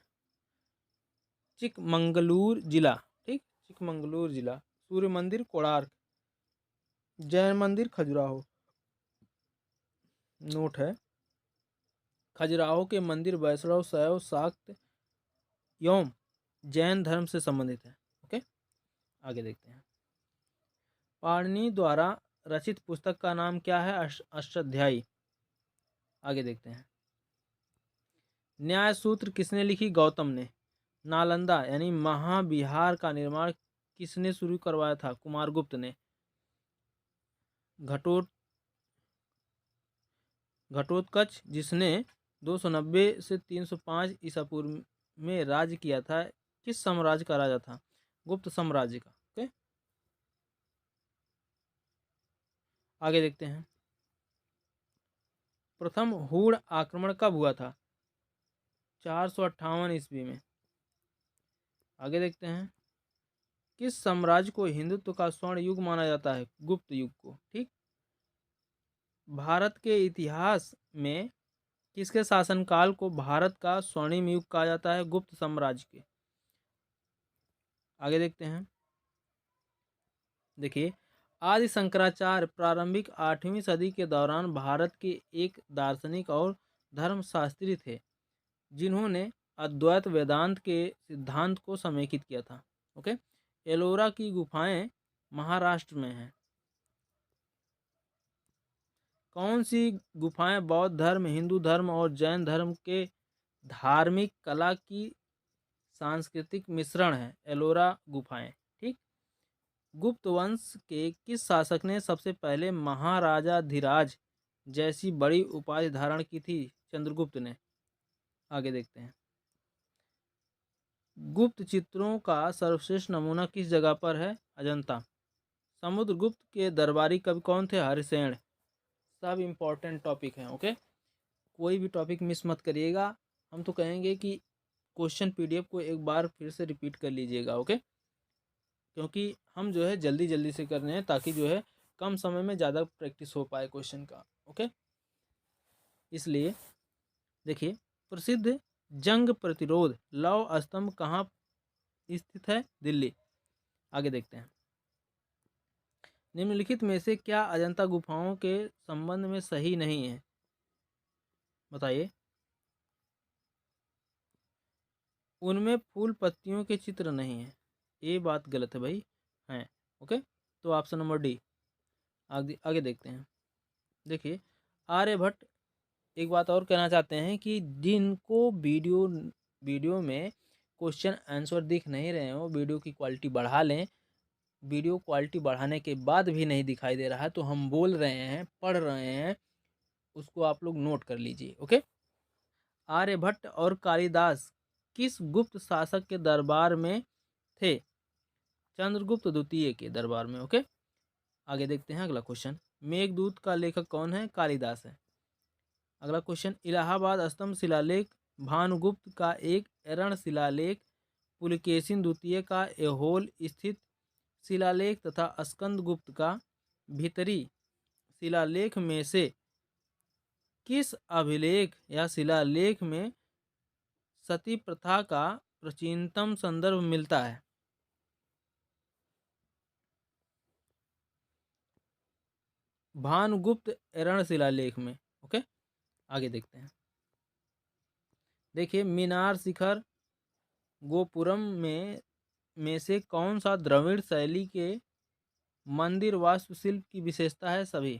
चिकमंगलूर जिला। ठीक। चिकमंगलूर जिला। सूर्य मंदिर कोणार्क। जैन मंदिर खजुराहो। नोट है, खजुराहो के मंदिर वैष्णव, शैव, शाक्त एवं जैन धर्म से संबंधित है। ओके। आगे देखते हैं। पाणिनि द्वारा रचित पुस्तक का नाम क्या है? अष्टाध्यायी। आगे देखते हैं। न्याय सूत्र किसने लिखी? गौतम ने। नालंदा यानी महाविहार का निर्माण किसने शुरू करवाया था? कुमारगुप्त ने। घटोत्कच जिसने 290 से 305 ईसा पूर्व में राज्य किया था, किस साम्राज्य का राजा था? गुप्त साम्राज्य का। ओके। आगे देखते हैं। प्रथम हूण आक्रमण कब हुआ था? 458 ईस्वी में। आगे देखते हैं। किस साम्राज्य को हिंदुत्व का स्वर्ण युग माना जाता है? गुप्त युग को। ठीक। भारत के इतिहास में किसके शासनकाल को भारत का स्वर्णिम युग कहा जाता है? गुप्त साम्राज्य के। आगे देखते हैं। देखिए, आदि शंकराचार्य प्रारंभिक 8वीं सदी के दौरान भारत के एक दार्शनिक और धर्मशास्त्री थे जिन्होंने अद्वैत वेदांत के सिद्धांत को समेकित किया था। ओके। एलोरा की गुफाएं महाराष्ट्र में हैं। कौन सी गुफाएं बौद्ध धर्म, हिंदू धर्म और जैन धर्म के धार्मिक कला की सांस्कृतिक मिश्रण है? एलोरा गुफाएं। ठीक। गुप्त वंश के किस शासक ने सबसे पहले महाराजाधिराज जैसी बड़ी उपाधि धारण की थी? चंद्रगुप्त ने। आगे देखते हैं। गुप्त चित्रों का सर्वश्रेष्ठ नमूना किस जगह पर है? अजंता। समुद्रगुप्त के दरबारी कवि कौन थे? हरिसेन। सब इम्पोर्टेंट टॉपिक हैं। ओके। कोई भी टॉपिक मिस मत करिएगा। हम तो कहेंगे कि क्वेश्चन पीडीएफ को एक बार फिर से रिपीट कर लीजिएगा। ओके। क्योंकि हम जो है जल्दी जल्दी से कर रहे हैं ताकि जो है कम समय में ज़्यादा प्रैक्टिस हो पाए क्वेश्चन का। ओके। इसलिए देखिए, प्रसिद्ध जंग प्रतिरोध लौह स्तंभ कहाँ स्थित है? दिल्ली। आगे देखते हैं। निम्नलिखित में से क्या अजंता गुफाओं के संबंध में सही नहीं है? बताइए। उनमें फूल पत्तियों के चित्र नहीं है। ये बात गलत है भाई। हैं। ओके। तो ऑप्शन नंबर डी। आगे देखते हैं। देखिए, आर्यभट्ट एक बात और कहना चाहते हैं कि जिनको वीडियो में क्वेश्चन आंसर दिख नहीं रहे हो, वीडियो की क्वालिटी बढ़ा लें। वीडियो क्वालिटी बढ़ाने के बाद भी नहीं दिखाई दे रहा है तो हम बोल रहे हैं, पढ़ रहे हैं, उसको आप लोग नोट कर लीजिए। ओके। आर्यभट्ट और कालिदास किस गुप्त शासक के दरबार में थे? चंद्रगुप्त द्वितीय के दरबार में। ओके। आगे देखते हैं अगला क्वेश्चन। मेघदूत का लेखक कौन है? कालिदास है। अगला क्वेश्चन, इलाहाबाद स्तंभ शिलालेख भानुगुप्त का एक ऋण शिलालेख, पुलकेशिन द्वितीय का ऐहोल स्थित शिलालेख तथा स्कंदगुप्त का भीतरी शिलालेख में से किस अभिलेख या शिलालेख में सती प्रथा का प्राचीनतम संदर्भ मिलता है? भानुगुप्त ऋण शिलालेख में। ओके। आगे देखते हैं। देखिए, मीनार शिखर गोपुरम में से कौन सा द्रविड़ शैली के मंदिर वास्तुशिल्प की विशेषता है? सभी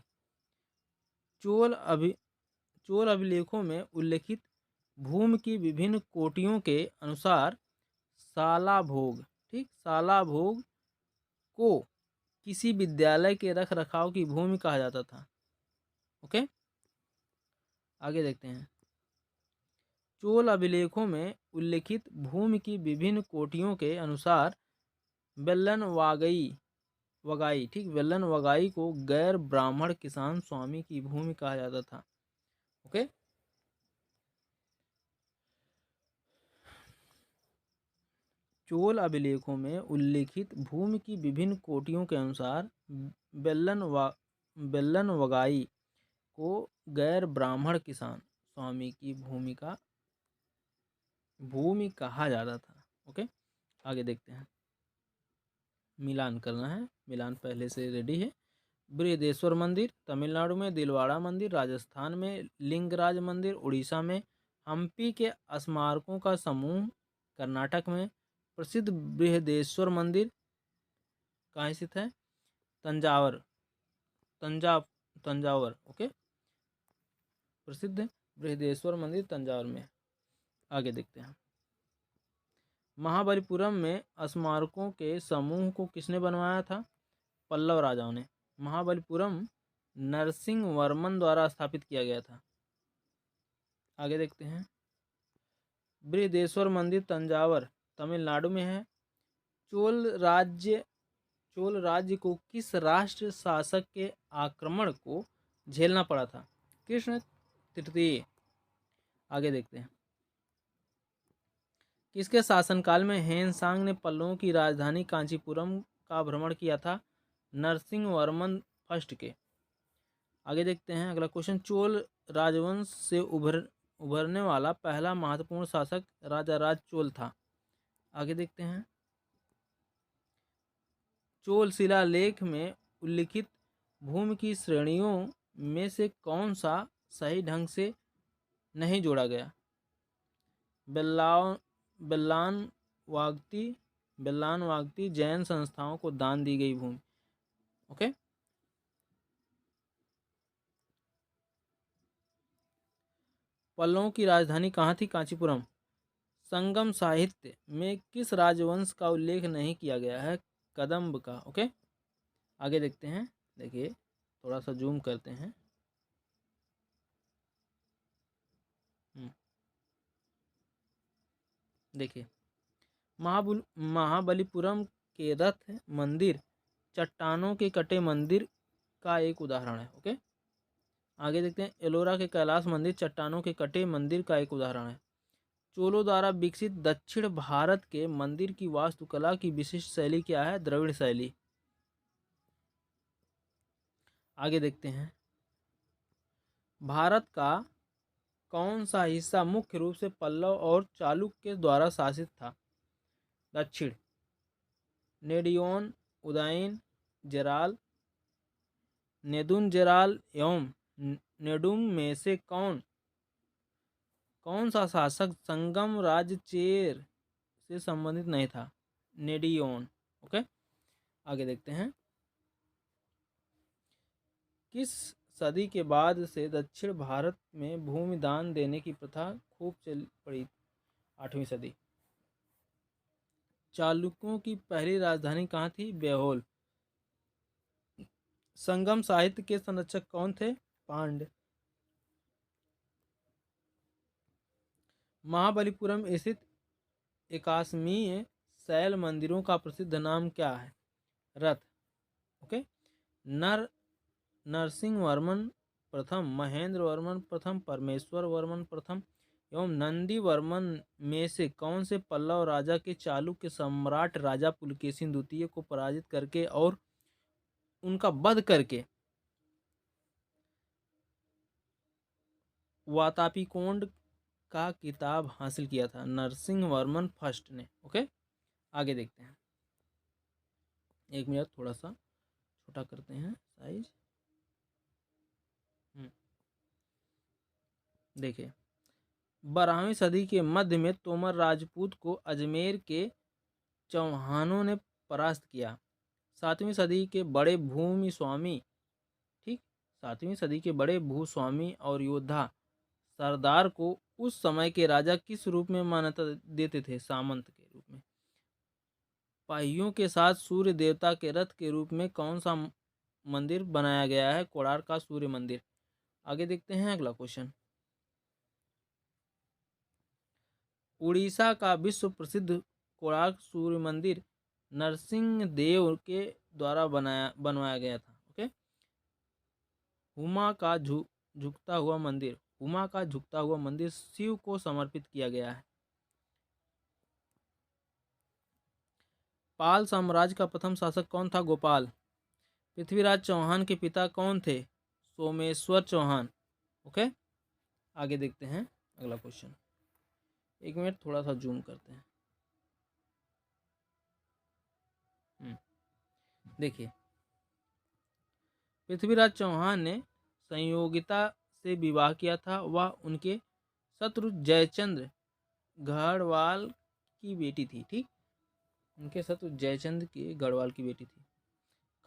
चोल अभि चोल अभिलेखों में उल्लिखित भूमि की विभिन्न कोटियों के अनुसार शालाभोग, ठीक, शालाभोग को किसी विद्यालय के रख रखाव की भूमि कहा जाता था। ओके। आगे देखते हैं। चोल अभिलेखों में उल्लिखित भूमि की विभिन्न कोटियों के अनुसार वेल्लन वगाई, ठीक, वेल्लन वगाई को गैर ब्राह्मण किसान स्वामी की भूमि कहा जाता था। ओके। चोल अभिलेखों में उल्लिखित भूमि की विभिन्न कोटियों के अनुसार वेल्लन वगाई को गैर ब्राह्मण किसान स्वामी की भूमि कहा जाता था। ओके। आगे देखते हैं। मिलान करना है, मिलान पहले से रेडी है। बृहदेश्वर मंदिर तमिलनाडु में, दिलवाड़ा मंदिर राजस्थान में, लिंगराज मंदिर उड़ीसा में, हम्पी के स्मारकों का समूह कर्नाटक में, प्रसिद्ध बृहदेश्वर मंदिर कहाँ स्थित है? तंजावर, तंजावर। ओके। प्रसिद्ध बृहदेश्वर मंदिर तंजावर में। आगे देखते हैं। महाबलीपुरम में स्मारकों के समूह को किसने बनवाया था? पल्लव राजाओं ने। महाबलीपुरम नरसिंह वर्मन द्वारा स्थापित किया गया था। आगे देखते हैं। बृहदेश्वर मंदिर तंजावर तमिलनाडु में है। चोल राज्य को किस राष्ट्र शासक के आक्रमण को झेलना पड़ा था? कृष्ण तृतीय। आगे देखते हैं। किसके शासनकाल में हेनसांग ने पल्लवों की राजधानी कांचीपुरम का भ्रमण किया था? नरसिंह वर्मन फर्स्ट के। आगे देखते हैं अगला क्वेश्चन। चोल राजवंश से उभरने वाला पहला महत्वपूर्ण शासक राजाराज चोल था। आगे देखते हैं। चोल शिलालेख में उल्लिखित भूमि की श्रेणियों में से कौन सा सही ढंग से नहीं जोड़ा गया? बेल्लान वागती जैन संस्थाओं को दान दी गई भूमि। ओके। पल्लवों की राजधानी कहाँ थी? कांचीपुरम। संगम साहित्य में किस राजवंश का उल्लेख नहीं किया गया है? कदम्ब का। ओके। आगे देखते हैं। देखिए, थोड़ा सा जूम करते हैं। देखिए, महाबलीपुरम के रथ मंदिर चट्टानों के कटे मंदिर का एक उदाहरण है। ओके। आगे देखते हैं। एलोरा के कैलाश मंदिर चट्टानों के कटे मंदिर का एक उदाहरण है। चोलों द्वारा विकसित दक्षिण भारत के मंदिर की वास्तुकला की विशिष्ट शैली क्या है? द्रविड़ शैली। आगे देखते हैं। भारत का कौन सा हिस्सा मुख्य रूप से पल्लव और चालुक्य द्वारा शासित था? दक्षिण। नेडियोन, उदयन, जेराल, नेदुनजेराल एवं नेडुम में से कौन सा शासक संगम राज्य चेर से संबंधित नहीं था? नेडियोन। ओके। आगे देखते हैं। किस सदी के बाद से दक्षिण भारत में भूमि दान देने की प्रथा खूब चल पड़ी? 8वीं सदी। चालुक्यों की पहली राजधानी कहाँ थी? बेहोल। संगम साहित्य के संरक्षक कौन थे? पांड्य। महाबलीपुरम स्थित एकाश्मीय शैल मंदिरों का प्रसिद्ध नाम क्या है? रथ। ओके। नर नरसिंह वर्मन प्रथम, महेंद्र वर्मन प्रथम, परमेश्वर वर्मन प्रथम एवं नंदी वर्मन में से कौन से पल्लव राजा के चालुक्य सम्राट राजा पुलकेशिन द्वितीय को पराजित करके और उनका वध करके वातापीकोंड का किताब हासिल किया था? नरसिंह वर्मन फर्स्ट ने। ओके, आगे देखते हैं। एक मिनट, थोड़ा सा छोटा करते हैं साइज। देखिए, 12वीं सदी के मध्य में तोमर राजपूत को अजमेर के चौहानों ने परास्त किया। 7वीं सदी के बड़े भूमि स्वामी, ठीक, 7वीं सदी के बड़े भूस्वामी और योद्धा सरदार को उस समय के राजा किस रूप में मान्यता देते थे? सामंत के रूप में। पहियों के साथ सूर्य देवता के रथ के रूप में कौन सा मंदिर बनाया गया है? कोणार्क का सूर्य मंदिर। आगे देखते हैं अगला क्वेश्चन। उड़ीसा का विश्व प्रसिद्ध कोणार्क सूर्य मंदिर नरसिंह देव के द्वारा बनवाया गया था। ओके। हुमा का झुकता हुआ मंदिर, हुमा का झुकता हुआ मंदिर शिव को समर्पित किया गया है। पाल साम्राज्य का प्रथम शासक कौन था? गोपाल। पृथ्वीराज चौहान के पिता कौन थे? सोमेश्वर चौहान। ओके, आगे देखते हैं अगला क्वेश्चन। एक मिनट, थोड़ा सा जूम करते हैं। देखिए, पृथ्वीराज चौहान ने संयोगिता से विवाह किया था। वह उनके शत्रु जयचंद्र गढ़वाल की बेटी थी। ठीक, उनके शत्रु जयचंद्र के गढ़वाल की बेटी थी।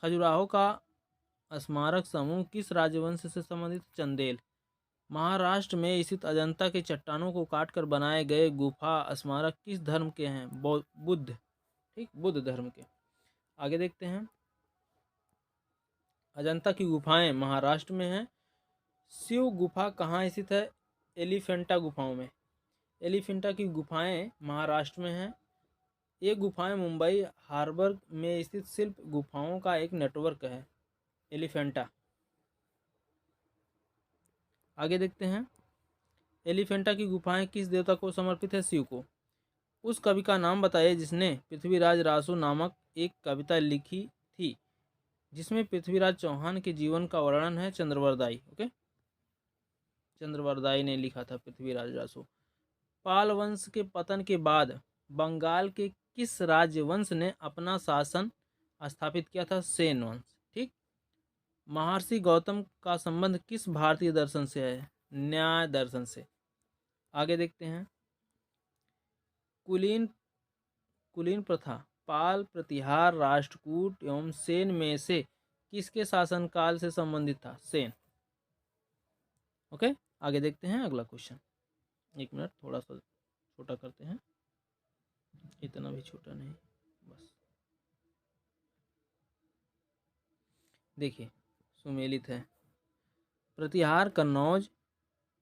खजुराहो का स्मारक समूह किस राजवंश से संबंधित? चंदेल। महाराष्ट्र में स्थित अजंता के चट्टानों को काटकर बनाए गए गुफा स्मारक किस धर्म के हैं? बुद्ध। ठीक, बुद्ध धर्म के। आगे देखते हैं। अजंता की गुफाएं महाराष्ट्र में हैं। शिव गुफा कहाँ स्थित है? एलिफेंटा गुफाओं में। एलिफेंटा की गुफाएं महाराष्ट्र में हैं। ये गुफाएं मुंबई हार्बर में स्थित शिल्प गुफाओं का एक नेटवर्क है, एलिफेंटा। आगे देखते हैं। एलिफेंटा की गुफाएं किस देवता को समर्पित है? शिव को। उस कवि का नाम बताइए जिसने पृथ्वीराज रासो नामक एक कविता लिखी थी जिसमें पृथ्वीराज चौहान के जीवन का वर्णन है? चंद्रवरदाई। ओके, चंद्रवरदाई ने लिखा था पृथ्वीराज रासो। पाल वंश के पतन के बाद बंगाल के किस राजवंश ने अपना शासन स्थापित किया था? सेन वंश। ठीक। महर्षि गौतम का संबंध किस भारतीय दर्शन से है? न्याय दर्शन से। आगे देखते हैं। कुलीन प्रथा पाल, प्रतिहार, राष्ट्रकूट एवं सेन में से किसके शासनकाल से संबंधित था? सेन। ओके, आगे देखते हैं अगला क्वेश्चन। एक मिनट, थोड़ा सा छोटा करते हैं, इतना भी छोटा नहीं, बस। देखिए, सुमेलित है। प्रतिहार कन्नौज,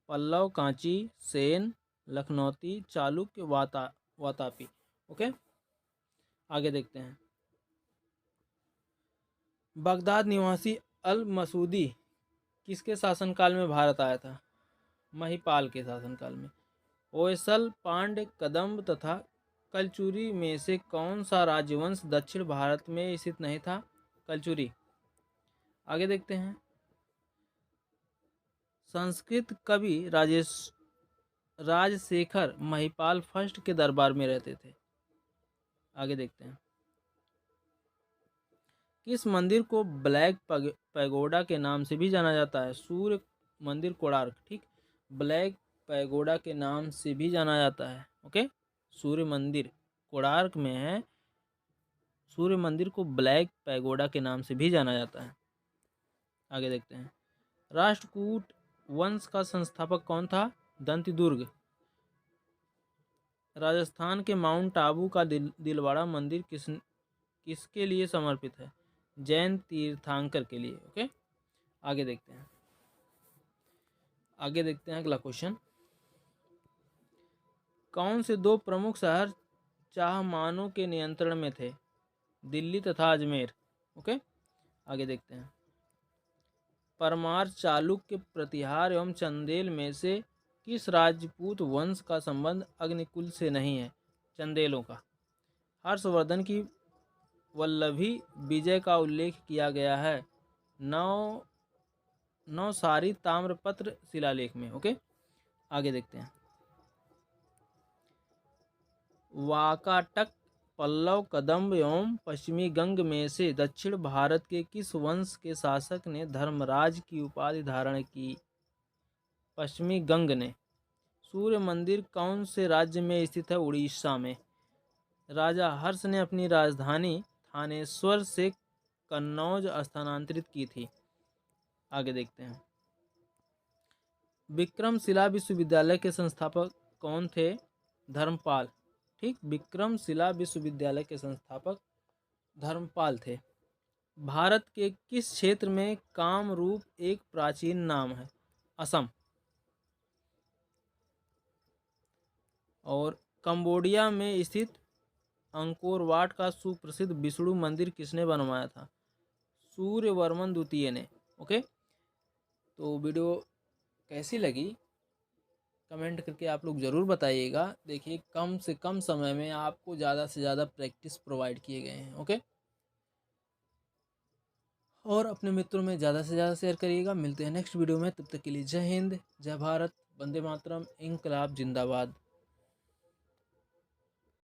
पल्लव कांची, सेन लखनौती, चालुक्य वातापी। ओके, आगे देखते हैं। बगदाद निवासी अल मसूदी किसके शासनकाल में भारत आया था? महिपाल के शासनकाल में। होयसल, पांड्य, कदम्ब तथा कलचुरी में से कौन सा राजवंश दक्षिण भारत में स्थित नहीं था? कलचुरी। आगे देखते हैं। संस्कृत कवि राजशेखर महिपाल फर्स्ट के दरबार में रहते थे। आगे देखते हैं। किस मंदिर को ब्लैक पैगोडा के नाम से भी जाना जाता है? सूर्य मंदिर कोणार्क। ठीक, ब्लैक पैगोडा के नाम से भी जाना जाता है। ओके, सूर्य मंदिर कोणार्क में है। सूर्य मंदिर को ब्लैक पैगोडा के नाम से भी जाना जाता है। आगे देखते हैं। राष्ट्रकूट वंश का संस्थापक कौन था? दंतिदुर्ग। राजस्थान के माउंट आबू का दिलवाड़ा मंदिर किसके लिए समर्पित है? जैन तीर्थंकर के लिए। ओके, आगे देखते हैं। अगला क्वेश्चन। कौन से दो प्रमुख शहर चाहमानों के नियंत्रण में थे? दिल्ली तथा अजमेर। ओके, आगे देखते हैं। परमार, चालुक्य, प्रतिहार एवं चंदेल में से किस राजपूत वंश का संबंध अग्निकुल से नहीं है? चंदेलों का। हर्षवर्धन की वल्लभी विजय का उल्लेख किया गया है नौसारी ताम्रपत्र शिलालेख में। ओके, आगे देखते हैं। वाकाटक, पल्लव, कदंब एवं पश्चिमी गंग में से दक्षिण भारत के किस वंश के शासक ने धर्मराज की उपाधि धारण की? पश्चिमी गंग ने। सूर्य मंदिर कौन से राज्य में स्थित है? उड़ीसा में। राजा हर्ष ने अपनी राजधानी थानेश्वर से कन्नौज स्थानांतरित की थी। आगे देखते हैं। विक्रमशिला विश्वविद्यालय के संस्थापक कौन थे? धर्मपाल। ठीक, विक्रमशिला विश्वविद्यालय के संस्थापक धर्मपाल थे। भारत के किस क्षेत्र में कामरूप एक प्राचीन नाम है? असम। और कंबोडिया में स्थित अंकोर वाट का सुप्रसिद्ध विष्णु मंदिर किसने बनवाया था? सूर्यवर्मन द्वितीय ने। ओके, तो वीडियो कैसी लगी कमेंट करके आप लोग ज़रूर बताइएगा। देखिए, कम से कम समय में आपको ज़्यादा से ज़्यादा प्रैक्टिस प्रोवाइड किए गए हैं। ओके, और अपने मित्रों में ज़्यादा से ज़्यादा शेयर करिएगा। मिलते हैं नेक्स्ट वीडियो में, तब तक के लिए जय हिंद, जय भारत, वंदे मातरम, इंकलाब जिंदाबाद।